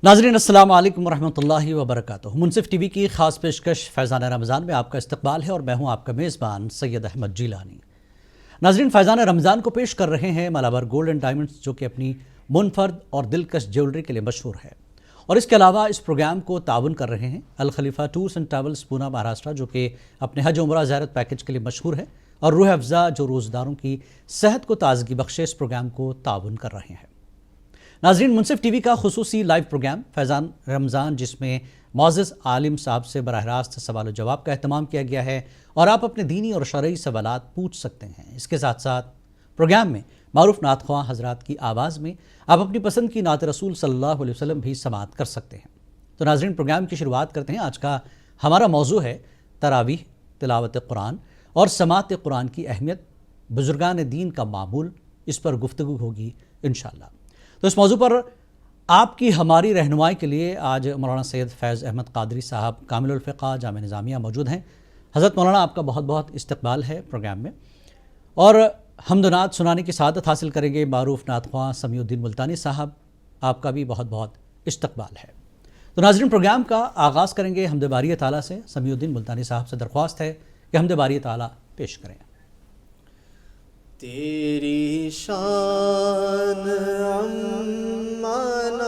ناظرین السلام علیکم ورحمۃ اللہ وبرکاتہ۔ منصف ٹی وی کی خاص پیشکش فیضان رمضان میں آپ کا استقبال ہے اور میں ہوں آپ کا میزبان سید احمد جیلانی۔ ناظرین، فیضان رمضان کو پیش کر رہے ہیں مالابر گولڈ اینڈ ڈائمنڈز، جو کہ اپنی منفرد اور دلکش جیولری کے لیے مشہور ہے، اور اس کے علاوہ اس پروگرام کو تعاون کر رہے ہیں الخلیفہ ٹورز اینڈ ٹریولز پونا مہاراشٹرا، جو کہ اپنے حج عمرہ زیارت پیکج کے لیے مشہور ہے، اور روح افزا جو روزداروں کی صحت کو تازگی بخشے اس پروگرام کو تعاون کر رہے ہیں۔ ناظرین، منصف ٹی وی کا خصوصی لائیو پروگرام فیضان رمضان، جس میں معزز عالم صاحب سے براہ راست سوال و جواب کا اہتمام کیا گیا ہے، اور آپ اپنے دینی اور شرعی سوالات پوچھ سکتے ہیں۔ اس کے ساتھ ساتھ پروگرام میں معروف نعت خواں حضرات کی آواز میں آپ اپنی پسند کی نعت رسول صلی اللہ علیہ وسلم بھی سماعت کر سکتے ہیں۔ تو ناظرین، پروگرام کی شروعات کرتے ہیں۔ آج کا ہمارا موضوع ہے تراویح، تلاوت قرآن اور سماعت قرآن کی اہمیت، بزرگان دین کا معمول، اس پر گفتگو ہوگی انشاءاللہ۔ تو اس موضوع پر آپ کی ہماری رہنمائی کے لیے آج مولانا سید فیض احمد قادری صاحب کامل الفقہ جامعہ نظامیہ موجود ہیں۔ حضرت مولانا، آپ کا بہت بہت استقبال ہے پروگرام میں، اور حمد و نعت سنانے کی سعادت حاصل کریں گے معروف نعت خواں سمیع الدین ملتانی صاحب، آپ کا بھی بہت بہت استقبال ہے۔ تو ناظرین، پروگرام کا آغاز کریں گے حمد باری تعالیٰ سے۔ سمیع الدین ملتانی صاحب سے درخواست ہے کہ حمد باری تعالیٰ پیش کریں۔ تیری شان عمان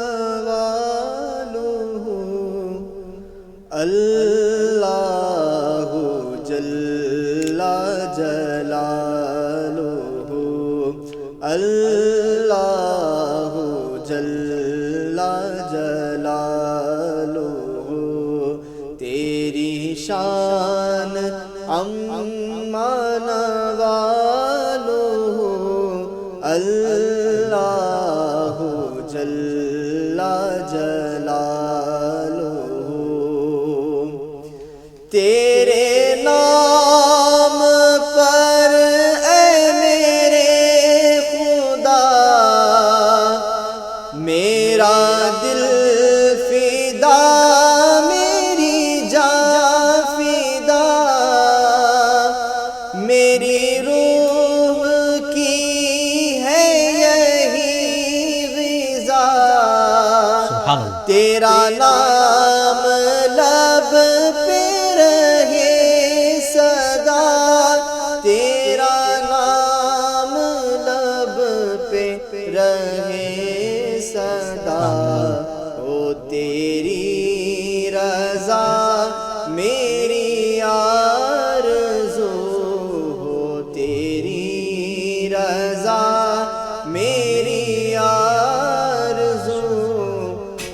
والو اللہ جل جلالہ، اللہ جل جلالہ، تیری شان عمان اللہ جل جلالہ، تیرے نام پر اے میرے خدا میرا دل فدا، میری جان فدا، میری روح کی ہے یہی غذا، تیرا نام لب پہ رہے صدا، تیرا نام لب پہ رہے صدا، او تیری رضا میری آرزو، ہو تیری رضا میری آرزو،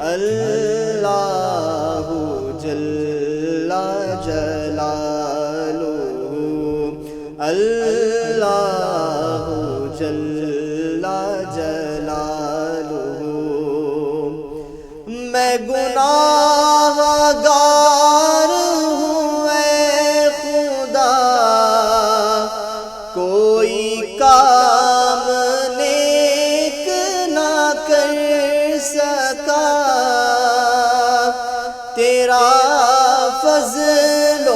اللہ جل جلالہ، اللہ جل جلالہ، میں گناہ گار ہوں اے خدا، کوئی کام نیک نہ کر سکا، تیرا فضل و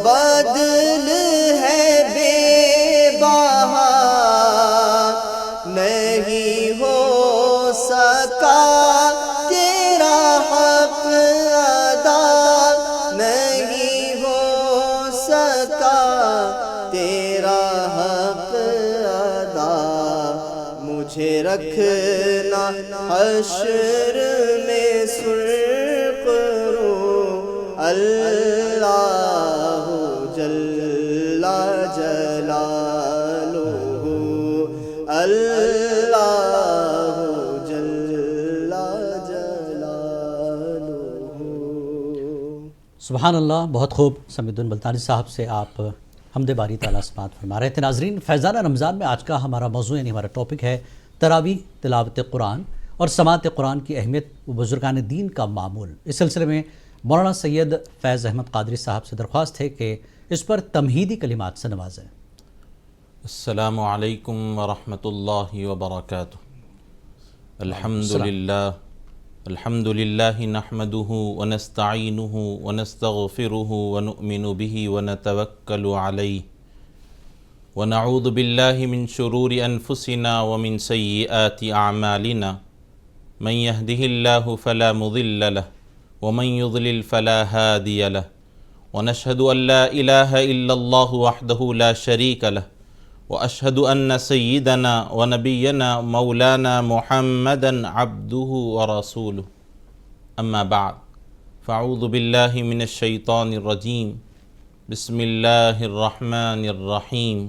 بدل ہے بے بہا، نہیں ہو سکا تیرا حق ادا، نہیں ہو سکا تیرا حق ادا، مجھے رکھنا حشر میں سرخرو، اللہ جل جلالہ، اللہ جل جلالہ۔ سبحان اللہ، بہت خوب۔ سمیع الدین ملتانی صاحب سے آپ حمد باری تعالیٰ سماعت فرما رہے تھے۔ ناظرین، فیضان رمضان میں آج کا ہمارا موضوع یعنی ہمارا ٹاپک ہے تراویح، تلاوت قرآن اور سماعت قرآن کی اہمیت و بزرگان دین کا معمول۔ اس سلسلے میں مولانا سید فیض احمد قادری صاحب سے درخواست ہے کہ اس پر تمہیدی کلمات سے نوازیں۔ السلام علیکم ورحمۃ اللہ وبرکاتہ۔ الحمد للہ نحمده ونستعینه ونستغفره ونؤمن به ونتوکل علیہ ونعوذ باللہ من شرور انفسنا ومن سیئات اعمالنا من يهده الله فلا مضل له ومن يضلل فلا هادي له ونشهد أن لا إله إلا الله وحده لا شريك له وأشهد أن سيدنا ونبينا مولانا محمدا عبده ورسوله أما بعد فأعوذ بالله من الشيطان الرجيم بسم الله الرحمن الرحيم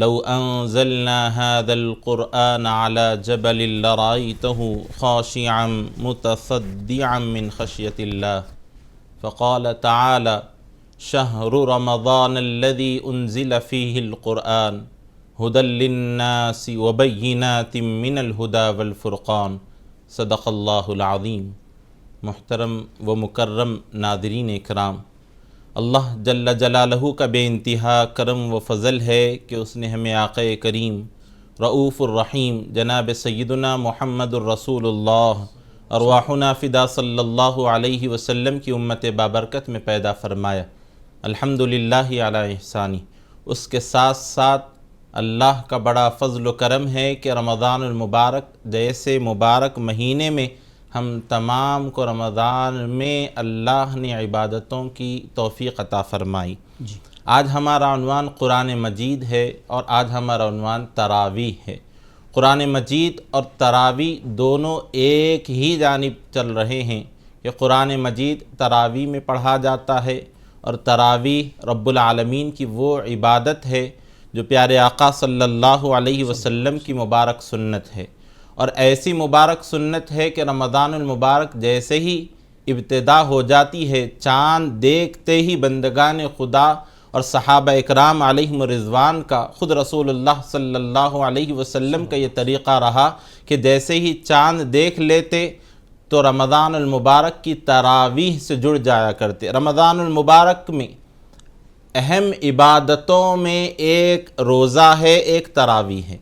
لو أنزلنا هذا القرآن على جبل لرأيته خاشعا متصدعا من خشية الله فقال تعالى شهر رمضان الذي أنزل فيه القرآن هدى للناس وبينات من الهدى والفرقان صدق الله العظيم۔ محترم و مکرم ناظرین اکرام، اللہ جل جلالہ کا بے انتہا کرم و فضل ہے کہ اس نے ہمیں آقا کریم رؤوف الرحیم جناب سیدنا محمد الرسول اللہ ارواحنا فدا صلی اللہ علیہ وسلم کی امت بابرکت میں پیدا فرمایا۔ الحمدللہ علی احسانی۔ اس کے ساتھ ساتھ اللہ کا بڑا فضل و کرم ہے کہ رمضان المبارک جیسے مبارک مہینے میں ہم تمام کو رمضان میں اللہ نے عبادتوں کی توفیق عطا فرمائی۔ آج ہمارا عنوان قرآن مجید ہے اور آج ہمارا عنوان تراویح ہے۔ قرآن مجید اور تراویح دونوں ایک ہی جانب چل رہے ہیں کہ قرآن مجید تراویح میں پڑھا جاتا ہے اور تراویح رب العالمین کی وہ عبادت ہے جو پیارے آقا صلی اللہ علیہ وسلم کی مبارک سنت ہے، اور ایسی مبارک سنت ہے کہ رمضان المبارک جیسے ہی ابتدا ہو جاتی ہے چاند دیکھتے ہی بندگان خدا اور صحابہ اکرام علیہم رضوان کا، خود رسول اللہ صلی اللہ علیہ وسلم کا یہ طریقہ رہا کہ جیسے ہی چاند دیکھ لیتے تو رمضان المبارک کی تراویح سے جڑ جایا کرتے۔ رمضان المبارک میں اہم عبادتوں میں ایک روزہ ہے، ایک تراویح ہے۔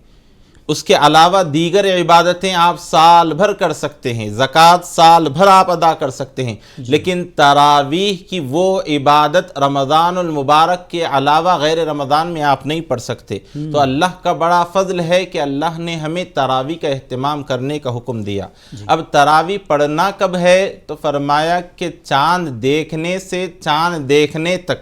اس کے علاوہ دیگر عبادتیں آپ سال بھر کر سکتے ہیں، زکوٰۃ سال بھر آپ ادا کر سکتے ہیں، لیکن تراویح کی وہ عبادت رمضان المبارک کے علاوہ غیر رمضان میں آپ نہیں پڑھ سکتے۔ تو اللہ کا بڑا فضل ہے کہ اللہ نے ہمیں تراویح کا اہتمام کرنے کا حکم دیا۔ اب تراویح پڑھنا کب ہے تو فرمایا کہ چاند دیکھنے سے چاند دیکھنے تک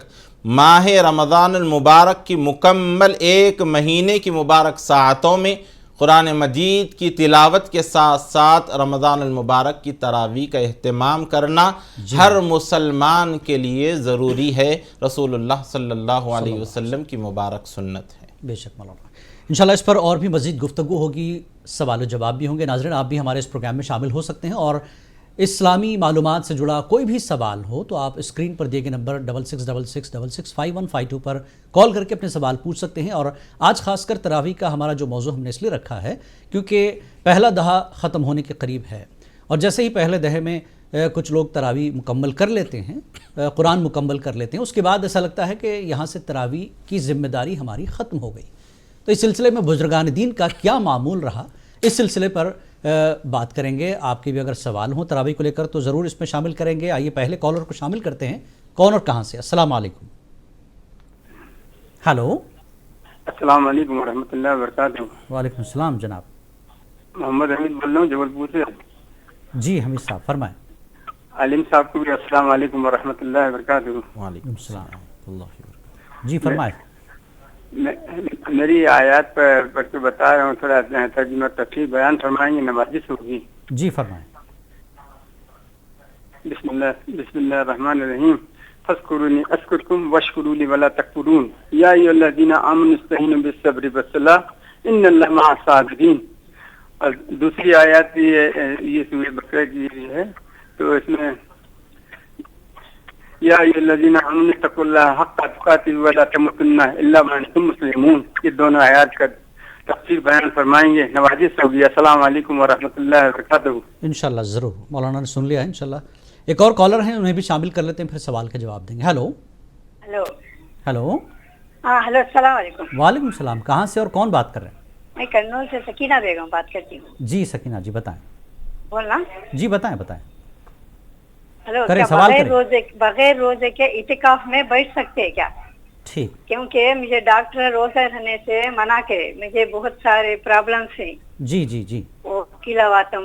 ماہ رمضان المبارک کی مکمل ایک مہینے کی مبارک ساعتوں میں قرآن مجید کی تلاوت کے ساتھ ساتھ رمضان المبارک کی تراویح کا اہتمام کرنا ہر مسلمان کے لیے ضروری ہے، رسول اللہ صلی اللہ علیہ وسلم کی مبارک سنت ہے۔ بے شک مولانا، انشاءاللہ اس پر اور بھی مزید گفتگو ہوگی، سوال و جواب بھی ہوں گے۔ ناظرین آپ بھی ہمارے اس پروگرام میں شامل ہو سکتے ہیں اور اسلامی معلومات سے جڑا کوئی بھی سوال ہو تو آپ اسکرین پر دیے گئے نمبر 6666665152 پر کال کر کے اپنے سوال پوچھ سکتے ہیں۔ اور آج خاص کر تراویح کا ہمارا جو موضوع ہم نے اس لیے رکھا ہے کیونکہ پہلا دہا ختم ہونے کے قریب ہے، اور جیسے ہی پہلے دہے میں کچھ لوگ تراویح مکمل کر لیتے ہیں، قرآن مکمل کر لیتے ہیں، اس کے بعد ایسا لگتا ہے کہ یہاں سے تراویح کی ذمہ داری ہماری ختم ہو گئی۔ تو اس سلسلے میں بزرگان دین کا کیا معمول رہا، اس سلسلے پر بات کریں گے۔ آپ کے بھی اگر سوال ہوں تراویح کو لے کر تو ضرور اس میں شامل کریں گے۔ آئیے پہلے کالر کو شامل کرتے ہیں۔ کون اور کہاں سے؟ السلام علیکم۔ ہلو، السلام علیکم ورحمۃ اللہ وبرکاتہ۔ وعلیکم السلام جناب۔ محمد حمید بول رہا ہوں جبل پور سے۔ جی حمید صاحب فرمائیں۔ عالم صاحب کو بھی السلام علیکم ورحمۃ اللہ وبرکاتہ۔ وعلیکم السلام۔ اللہ وبرکاتہ۔ جی فرمائیں۔ میری آیات پر پڑھ کے بتا رہا ہوں، تھوڑا ترجمہ تفصیل بیان فرمائیں گے، نوازش ہوگی۔ جی فرمائیں۔ بسم اللہ الرحمن الرحیم۔ فاذکرونی اذکرکم واشکروا لی ولا تکفرون یا ایھا الذین آمنوا استعینوا بالصبر والصلاۃ ان اللہ مع الصابرین۔ اور دوسری آیات یہ سورہ بقرہ کی ہے، تو اس میں یا ایھا الذین آمنوا اتقوا اللہ حق تقاته ولا تموتن الا وانتم مسلمون۔ یہ دونوں آیات کا تفصیل بیان فرمائیں گے، نوازش ہوگی۔ السلام علیکم ورحمۃ اللہ وبرکاتہ۔ انشاءاللہ ضرور، مولانا نے سن لیا ہے انشاءاللہ۔ ایک اور کالر ہیں، انہیں بھی شامل کر لیتے ہیں، پھر سوال کا جواب دیں گے۔ Hello hello. ہاں ہلو، السلام علیکم۔ وعلیکم السلام۔ کہاں سے اور کون بات کر رہے ہیں؟ میں کرنول سے سکینہ بیگم بات کرتی ہوں۔ جی سکینہ جی بتائیں۔ بولنا؟ جی بتائیں۔ ہلو، کریں، کیا سوال بغیر روزے کے اعتکاف میں بیٹھ سکتے ہیں کیا؟ ٹھیک۔ کیونکہ مجھے ڈاکٹر روزہ رہنے سے منع کرے، مجھے بہت سارے پرابلمس ہیں۔ جی وہ کیلا واتم،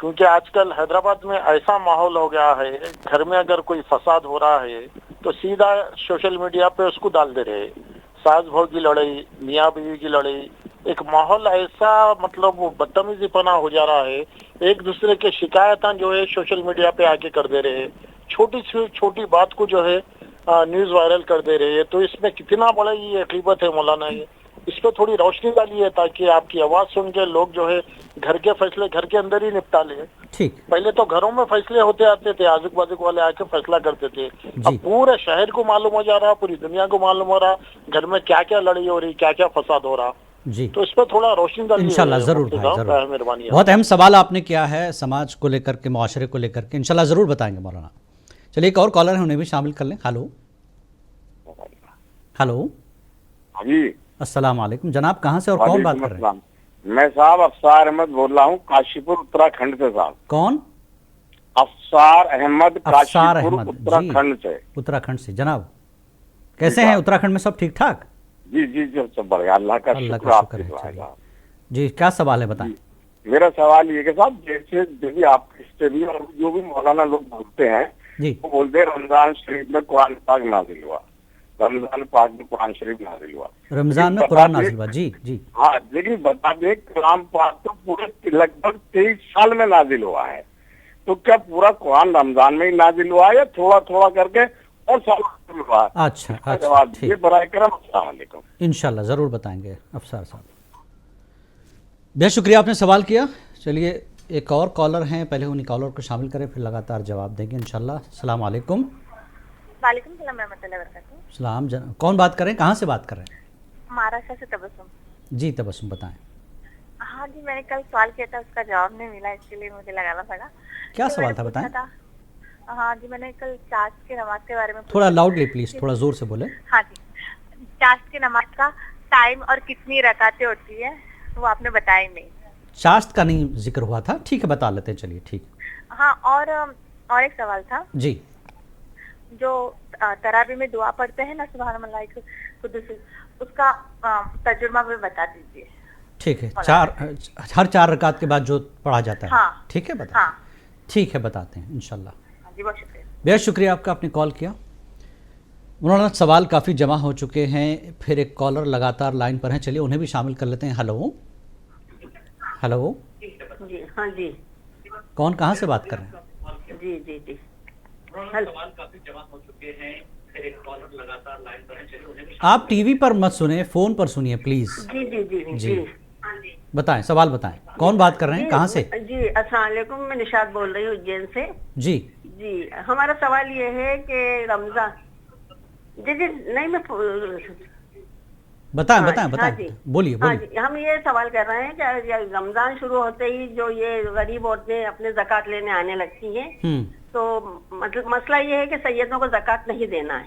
کیونکہ آج کل حیدرآباد میں ایسا ماحول ہو گیا ہے، گھر میں اگر کوئی فساد ہو رہا ہے تو سیدھا سوشل میڈیا پہ اس کو ڈال دے رہے، ساس بہو کی لڑائی، میاں بیوی کی لڑائی، ایک ماحول ایسا مطلب بدتمیزی پنا ہو جا رہا ہے، ایک دوسرے کے شکایتاں جو ہے سوشل میڈیا پہ آ کے کر دے رہے، چھوٹی سی چھوٹی بات کو جو ہے نیوز وائرل کر دے رہے ہیں، تو اس میں کتنا بڑا یہ غیبت ہے مولانا، یہ اس پہ تھوڑی روشنی ڈالی ہے تاکہ آپ کی آواز سن کے لوگ جو ہے گھر کے فیصلے گھر کے اندر ہی نپٹا لیں۔ ٹھیک، پہلے تو گھروں میں فیصلے ہوتے آتے تھے، آزک بازک والے آ کے فیصلہ کرتے تھے، اب پورے شہر کو معلوم ہو جا رہا، پوری دنیا کو معلوم ہو رہا گھر میں کیا کیا لڑائی ہو رہی، کیا کیا فساد ہو رہا، جی تو اس پہ تھوڑا روشنی ڈالیے انشاءاللہ ضرور مفتی بھائی، صاحب، ضرور، مہربانی ہے۔ بہت اہم سوال آپ نے کیا ہے سماج کو لے کر کے، معاشرے کو لے کر کے، انشاءاللہ ضرور بتائیں گے مولانا۔ چلیے ایک اور کالر ہے، انہیں بھی شامل کر لیں۔ ہلو ہلو، جی السلام علیکم جناب، کہاں سے اور کون بات کر رہے ہیں؟ میں صاحب افسار احمد بول رہا ہوں کاشی پور اتراکھنڈ سے صاحب۔ کون؟ افسار احمد کاشی افسار پور احمد، اتراکھنڈ سے۔ اتراکھنڈ سے جناب، کیسے ہیں اتراکھنڈ میں؟ سب ٹھیک ٹھاک؟ جی جی جی سب بڑھیا، اللہ کا اللہ شکر، کا آپ شکر کی ہے۔ دعا ہے چلیے صاحب۔ جی کیا سوال ہے بتائیں؟ میرا سوال یہ کہ صاحب جیسے آپ سے بھی اور جو بھی مولانا لوگ بولتے ہیں جی وہ بولتے ہیں رمضان شریف میں قرآن پاک نازل ہوا، رمضان پاک میں قرآن شریف نازل ہوا، رمضان میں لیکن قرآن بتا دیں- نازل ہوا، جی جی ہاں لیکن بتا دیں کلام پاک تو پورے لگ بھگ 23 سال میں نازل ہوا ہے، تو کیا پورا قرآن رمضان میں ہی نازل ہوا ہے یا تھوڑا تھوڑا کر کے اور سال نازل ہوا ہے؟ اچھا اس کا اچھا جواب ٹھیک، دیجیے برائے کرم۔ السلام علیکم۔ انشاءاللہ ضرور بتائیں گے افسر صاحب، بہت شکریہ آپ نے سوال کیا۔ چلیے ایک اور کالر ہیں، پہلے انہیں کالر کو شامل کریں پھر لگاتار جواب دیں گے انشاءاللہ۔ السلام علیکم۔ وعلیکم السلام ورحمۃ اللہ وبرکاتہ۔ سلام کون بات کر رہے ہیں، کہاں سے بات کر رہے ہیں؟ مہاراشٹر سے تبسم۔ جی تبسم بتائیں، ہاں جی، میں نے کل سوال کیا تھا، اس کا جواب نہیں ملا، اس کے لیے مجھے لگانا پڑا۔ کیا تو سوال میں نے تھا پوچھا بتائیں؟ تھا، ہاں جی، میں نے کل چاشت کی نماز کے بارے میں پوچھا تھوڑا تھا۔ لاؤڈلی پلیز، تھوڑا زور سے بولیں۔ ہاں جی، چاشت کی نماز کا ٹائم اور کتنی رکعتیں ہوتی ہے وہ آپ نے بتائی نہیں۔ چاشت کا نہیں ذکر ہوا تھا، ٹھیک ہے بتا لیتے ہیں، چلیے ٹھیک۔ ہاں، اور ایک سوال تھا، جی جو تراویح میں دعا پڑھتے ہیں نا سبحان اللہ قدس، اس کا ترجمہ بھی بتا دیجیے۔ ٹھیک ہے، ہر 4 رکعت کے بعد جو پڑھا جاتا ہے، ہاں ٹھیک ہے بتا، ہاں ٹھیک ہے بتاتے ہیں انشاءاللہ۔ ہاں جی، بہت شکریہ۔ بہت شکریہ آپ کا، آپ نے کال کیا۔ مولانا سوال کافی جمع ہو چکے ہیں، پھر ایک کالر لگاتار لائن پر ہیں، چلیے انہیں بھی شامل کر لیتے ہیں۔ ہلو ہلو، جی ہاں جی کون کہاں سے بات کر رہے ہیں؟ جی جی جی آپ ٹی وی پر مت سنیں، فون پر سنیے پلیز۔ جی جی جی جی بتائیں، سوال بتائیں، کون بات کر رہے ہیں، کہاں سے؟ جی السلام علیکم، میں نشاط بول رہی ہوں اجین سے۔ جی جی ہمارا سوال یہ ہے کہ رمضان، جی جی نہیں میں بتائیں ہاں بتائیں جی، بتائیں، ہاں جی، بولیے ہاں بولیے۔ جی، ہم یہ سوال کر رہے ہیں کہ رمضان شروع ہوتے ہی جو یہ غریب عورتیں اپنے زکوٰۃ لینے آنے لگتی ہیں، تو مسئلہ یہ ہے کہ سیدوں کو زکوٰۃ نہیں دینا ہے،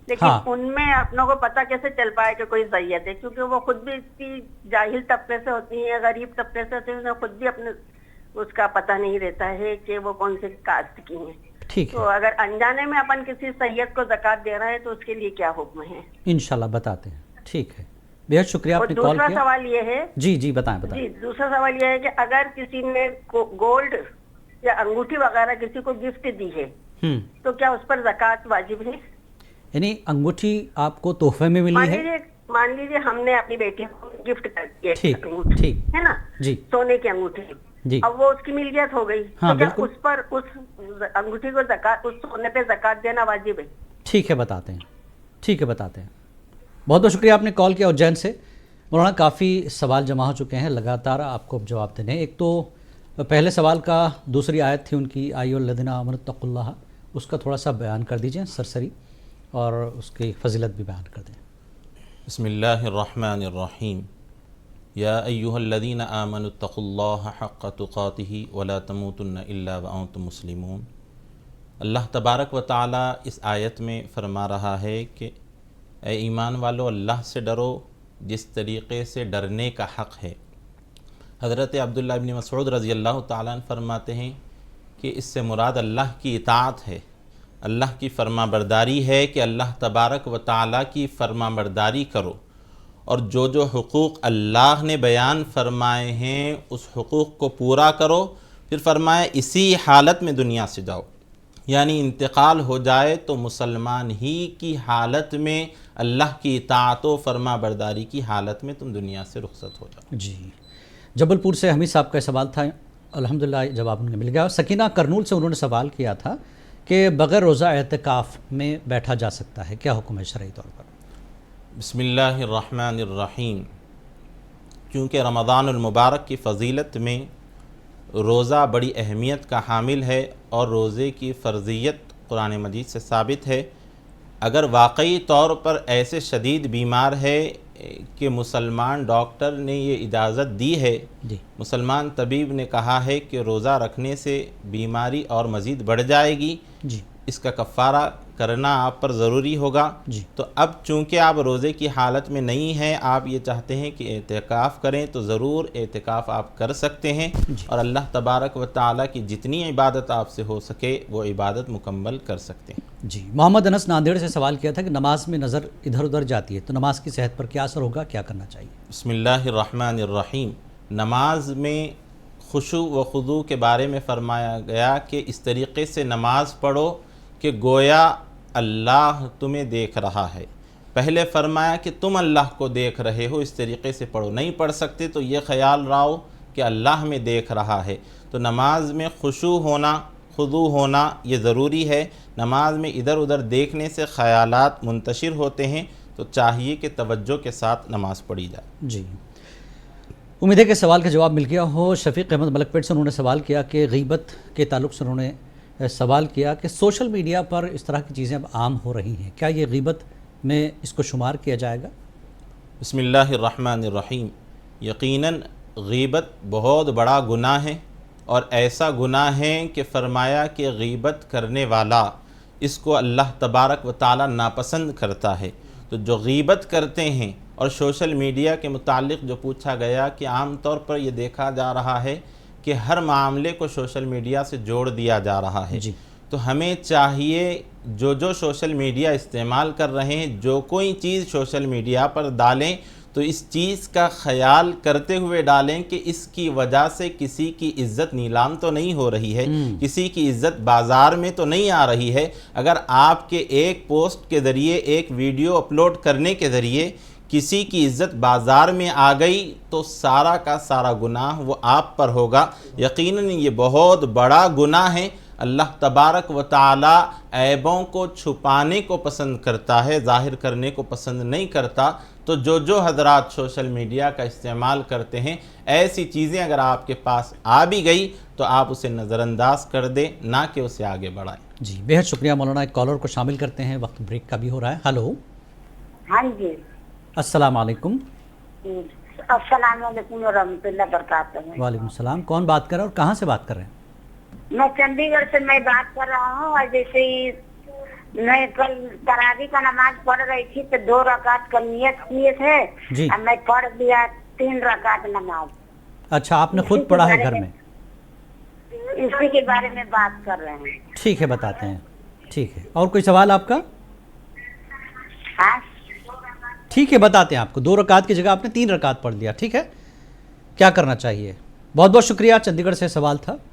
لیکن ان میں اپنوں کو پتہ کیسے چل پائے کہ کوئی سید ہے، کیونکہ وہ خود بھی اتنی جاہل طبقے سے ہوتی ہیں، غریب طبقے سے ہوتی ہیں، انہیں خود بھی اپنے اس کا پتہ نہیں رہتا ہے کہ وہ کون سے کاسٹ کی ہیں۔ ٹھیک ہے، تو اگر انجانے میں اپن کسی سید کو زکوٰۃ دے رہے ہیں تو اس کے لیے کیا حکم ہے؟ انشاءاللہ بتاتے ہیں، ٹھیک ہے، بہت شکریہ اور آپ نے کال دوسرا کیا۔ سوال یہ ہے، جی جی بتائیں بتائیں۔ جی دوسرا سوال یہ ہے کہ اگر کسی نے گولڈ یا انگوٹھی وغیرہ کسی کو گفٹ دی ہے تو کیا اس پر زکوٰۃ واجب ہے؟ یعنی انگوٹھی آپ کو تحفے میں ملی ہے؟ مان لیجیے ہم نے اپنی بیٹی کو گفٹ کر دیا ٹھیک انگوٹھی، ٹھیک ہے نا، جی سونے کی انگوٹھی، جی اب وہ اس کی ملکیت ہو گئی، ہاں تو کیا بالکل، اس پر اس انگوٹھی کو زکوٰۃ، اس سونے پہ زکوٰۃ دینا واجب ہے؟ ٹھیک ہے بتاتے ہیں، ٹھیک ہے بتاتے ہیں۔ بہت بہت شکریہ آپ نے کال کیا اجین سے۔ مولانا کافی سوال جمع ہو چکے ہیں، لگاتار آپ کو جواب دینے ہیں۔ ایک تو پہلے سوال کا دوسری آیت تھی ان کی، آئیو الذین آمنوا اتقوا اللہ، اس کا تھوڑا سا بیان کر دیجئے سرسری، اور اس کی فضیلت بھی بیان کر دیں۔ بسم اللہ الرحمن الرحیم، یا ایہا الذین آمنوا اتقوا اللہ حق تقاتہ ولا تموتن الا وانتم مسلمون۔ اللہ تبارک و تعالی اس آیت میں فرما رہا ہے کہ اے ایمان والو، اللہ سے ڈرو جس طریقے سے ڈرنے کا حق ہے۔ حضرت عبداللہ ابن مسعود رضی اللہ تعالیٰ عنہ فرماتے ہیں کہ اس سے مراد اللہ کی اطاعت ہے، اللہ کی فرما برداری ہے، کہ اللہ تبارک و تعالیٰ کی فرما برداری کرو، اور جو حقوق اللہ نے بیان فرمائے ہیں اس حقوق کو پورا کرو، پھر فرمایا اسی حالت میں دنیا سے جاؤ، یعنی انتقال ہو جائے تو مسلمان ہی کی حالت میں، اللہ کی اطاعت و فرما برداری کی حالت میں تم دنیا سے رخصت ہو جاؤ۔ جی، جبل پور سے حمید صاحب کا سوال تھا، الحمدللہ جواب انہیں مل گیا۔ سکینہ کرنول سے انہوں نے سوال کیا تھا کہ بغیر روزہ اعتکاف میں بیٹھا جا سکتا ہے، کیا حکم ہے شرعی طور پر؟ بسم اللہ الرحمن الرحیم۔ کیونکہ رمضان المبارک کی فضیلت میں روزہ بڑی اہمیت کا حامل ہے اور روزے کی فرضیت قرآن مجید سے ثابت ہے، اگر واقعی طور پر ایسے شدید بیمار ہے کہ مسلمان ڈاکٹر نے یہ اجازت دی ہے، مسلمان طبیب نے کہا ہے کہ روزہ رکھنے سے بیماری اور مزید بڑھ جائے گی، اس کا کفارہ کرنا آپ پر ضروری ہوگا، تو اب چونکہ آپ روزے کی حالت میں نہیں ہیں، آپ یہ چاہتے ہیں کہ اعتکاف کریں، تو ضرور اعتکاف آپ کر سکتے ہیں اور اللہ تبارک و تعالیٰ کی جتنی عبادت آپ سے ہو سکے وہ عبادت مکمل کر سکتے ہیں۔ جی، محمد انس ناندیڑ سے سوال کیا تھا کہ نماز میں نظر ادھر ادھر جاتی ہے تو نماز کی صحت پر کیا اثر ہوگا، کیا کرنا چاہیے؟ بسم اللہ الرحمن الرحیم۔ نماز میں خشوع و خضوع کے بارے میں فرمایا گیا کہ اس طریقے سے نماز پڑھو کہ گویا اللہ تمہیں دیکھ رہا ہے۔ پہلے فرمایا کہ تم اللہ کو دیکھ رہے ہو، اس طریقے سے پڑھو، نہیں پڑھ سکتے تو یہ خیال رہو کہ اللہ ہمیں دیکھ رہا ہے۔ تو نماز میں خشوع ہونا، خضوع ہونا یہ ضروری ہے۔ نماز میں ادھر ادھر دیکھنے سے خیالات منتشر ہوتے ہیں، تو چاہیے کہ توجہ کے ساتھ نماز پڑھی جائے۔ جی، امید ہے کہ سوال کا جواب مل گیا ہو۔ شفیق احمد ملک پیٹ سے انہوں نے سوال کیا کہ غیبت کے تعلق سے انہوں نے سوال کیا کہ سوشل میڈیا پر اس طرح کی چیزیں اب عام ہو رہی ہیں، کیا یہ غیبت میں اس کو شمار کیا جائے گا؟ بسم اللہ الرحمن الرحیم۔ یقیناً غیبت بہت بڑا گناہ ہے، اور ایسا گناہ ہے کہ فرمایا کہ غیبت کرنے والا اس کو اللہ تبارک و تعالیٰ ناپسند کرتا ہے۔ تو جو غیبت کرتے ہیں، اور سوشل میڈیا کے متعلق جو پوچھا گیا کہ عام طور پر یہ دیکھا جا رہا ہے کہ ہر معاملے کو سوشل میڈیا سے جوڑ دیا جا رہا ہے، تو ہمیں چاہیے جو سوشل میڈیا استعمال کر رہے ہیں، جو کوئی چیز سوشل میڈیا پر ڈالیں تو اس چیز کا خیال کرتے ہوئے ڈالیں کہ اس کی وجہ سے کسی کی عزت نیلام تو نہیں ہو رہی ہے، کسی کی عزت بازار میں تو نہیں آ رہی ہے۔ اگر آپ کے ایک پوسٹ کے ذریعے، ایک ویڈیو اپلوڈ کرنے کے ذریعے کسی کی عزت بازار میں آ گئی تو سارا کا سارا گناہ وہ آپ پر ہوگا۔ یقیناً یہ بہت بڑا گناہ ہے۔ اللہ تبارک و تعالی عیبوں کو چھپانے کو پسند کرتا ہے، ظاہر کرنے کو پسند نہیں کرتا۔ تو جو حضرات سوشل میڈیا کا استعمال کرتے ہیں، ایسی چیزیں اگر آپ کے پاس آ بھی گئی تو آپ اسے نظر انداز کر دیں، نہ کہ اسے آگے بڑھائیں۔ جی، بہت شکریہ مولانا۔ ایک کالر کو شامل کرتے ہیں، وقت بریک کا بھی ہو رہا ہے۔ ہلو، ہاں جی، السلام علیکم۔ السلام علیکم ورحمۃ اللہ وبرکاتہ۔ وعلیکم السلام، کون بات کر رہے ہیں اور کہاں سے بات کر رہے ہیں؟ میں چنڈی گڑھ سے میں بات کر رہا ہوں، اور جیسے ہی میں کل تراویح کا نماز پڑھ رہی تھی تو 2 رکعت کا نیت کیے تھے، اور میں پڑھ دیا 3 رکعت نماز۔ اچھا، آپ نے خود پڑھا ہے گھر میں؟ اسی کے بارے میں بات کر رہے ہیں۔ ٹھیک ہے، بتاتے ہیں۔ ٹھیک ہے، اور کوئی سوال آپ کا؟ ہاں ٹھیک ہے، بتاتے ہیں آپ کو۔ 2 رکعت کی جگہ آپ نے 3 رکعت پڑھ لیا، ٹھیک ہے؟ کیا کرنا چاہیے؟ بہت بہت شکریہ، چنڈی گڑھ سے سوال تھا۔